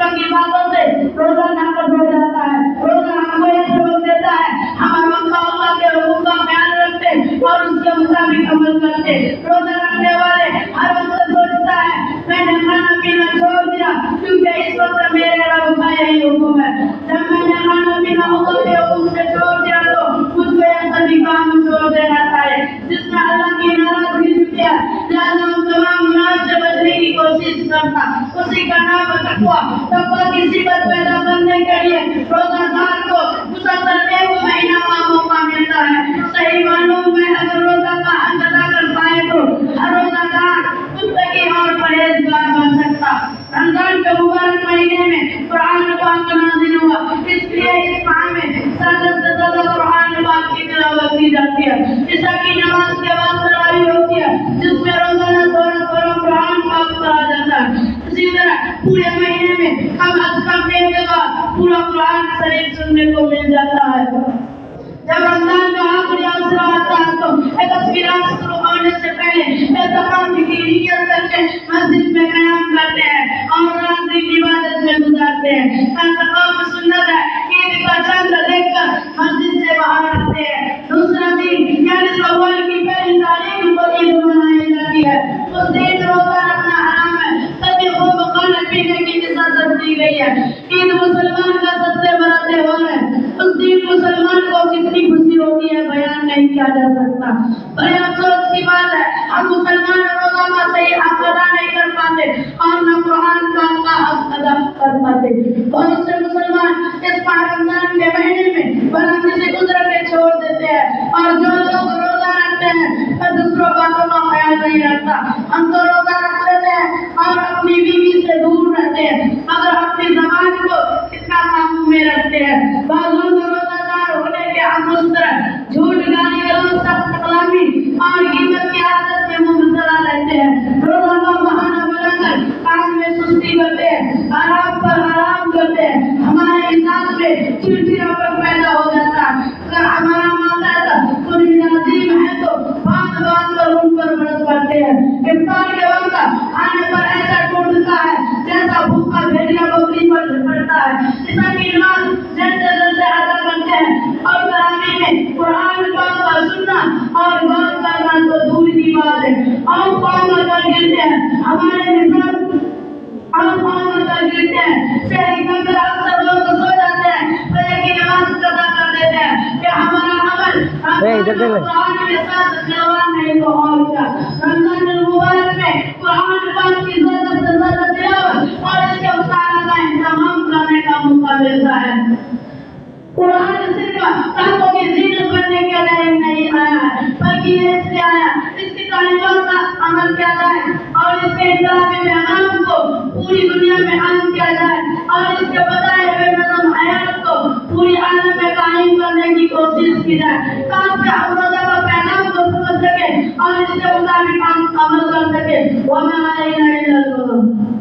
दुश्मन की बातों से रोजा नाकस हो जाता है। रोजा हमको एक सबक देता है, हम अल्लाह के हुक्म का ख्याल रखते और उसके मुताबिक अमल करते। रोजा रखने वाले हर वक्त सोचता है मैंने खाना पीना छोड़ दिया क्योंकि इस वक्त मेरे रब का यही हुक्म है। जब मैंने खाना पीना अल्लाह के हुक्म से छोड़ दिया तो मुझको यह सभी काम छोड़ देना चाहिए जिसमें अल्लाह की नाराजगी छुपी है। लिहाजा हम तमाम गुनाह से बचने की कोशिश करता, उसी का नाम है तकवा। तकवा की सिफत पैदा करने के लिए रोजादार को मुसलसल एक महीना का मौका मिलता है। सही मानों में अगर रोजा का हक अदा कर पाए तो हर रोजादार मुत्तकी और परहेजगार बन सकता। रमजान के मुबारक महीने में कुरान पाक नाज़िल हुआ, इसलिए इस माह में ज़्यादा से ज़्यादा कुरान पाक की तिलावत की जाती है। इशा की नमाज के बाद तरावी होती है जिसमें रोजाना थोड़ा थोड़ा कुरान पाक पढ़ा जाता है। इसी तरह पूरे महीने में हम अज़कार के बाद पूरा कुरान शरीफ सुनने को मिल जाता है। जब रमजान का आखिरी अवसर आता है तो तकबीरात शुरू होने से पहले एहतिकाफ की नियत करके मस्जिद में क़याम करते हैं और रात दिन इबादत में गुजारते हैं। एहतिकाफ सुन्नत है, ईद का चंद देखकर मस्जिद से बाहर आते हैं। दूसरा दिन यानी शव्वाल की पहली तारीख को ईद मनाई जाती है। उस दिन रोजा रखना हराम है, सभी को खाने पीने की इजाजत दी गई है। ईद मुसलमान का सबसे बड़ा त्योहार है। उस दिन मुसलमान को कितनी खुशी होती है बयान नहीं किया जा सकता। बड़े अफसोस की बात है हम मुसलमान रोजा का सही हक अदा नहीं कर पाते और न कुरान का हक अदा कर पाते। बहुत से मुसलमान इस रमजान के महीने में बड़ा किसी गुजर के छोड़ देते हैं और जो लोग रोजा रखते हैं वह दूसरों बातों का ख्याल नहीं रखता। हम तो रोजा रख लेते हैं और अपनी बीवी से दूर रहते हैं मगर अपनी ज़बान को कितना काबू में रखते हैं। बाज़ लोग रोजादार होने के अमूमन झूठ, गाली गलौज, सख्त कलामी और गिबत की आदत में मुबतला रहते हैं। रोजा का बहाना बनाकर काम में सुस्ती करते हैं, आराम पर आराम करते हैं। हमारे मिजाज में चिड़चिड़ापन पैदा हो जाता है। अगर हमारा माता कोई नाज़ीम है तो बात बात पर उन पर बरस पड़ते हैं। इफ्तार के वक्त आने पर ऐसा टूटता है जैसा भूखा भेड़िया बकरी पर झपटता है। इसा की नमाज जैसे जैसे अदा करते हैं और तरावी में कुरान पाक का सुनना और बात करना तो दूर की बात है। और पाँव कर गिरते हैं हमारे मिजाज और पाँव कर गिरते हैं। शहरी में अक्सर लोग सो जाते हैं, फजर की नमाज अदा कर देते हैं कि हमारा अमल कुरान के साथ जवान नहीं तो और क्या। रमजान मुबारक में कुरान पाक की ज़्यादा से ज़्यादा तिलावत और इसके मुताला का इंतजाम करने का मौका मिलता है। कुरान सिर्फ ताकों की ज़ीनत बनने के लिए नहीं आया है बल्कि ये इसलिए आया इसकी तालीमात का अमल किया जाए और इसके इत्तलामी पैगाम को पूरी दुनिया में आम किया जाए और इसके बताए हुए नज़म हयात को पूरी आलम में कायम करने की कोशिश की जाए ताकि हम रोजा का पैगाम को समझ सके और इसके मुताबिक हम अमल कर सके। वमा अलैना इल्लल बलाग।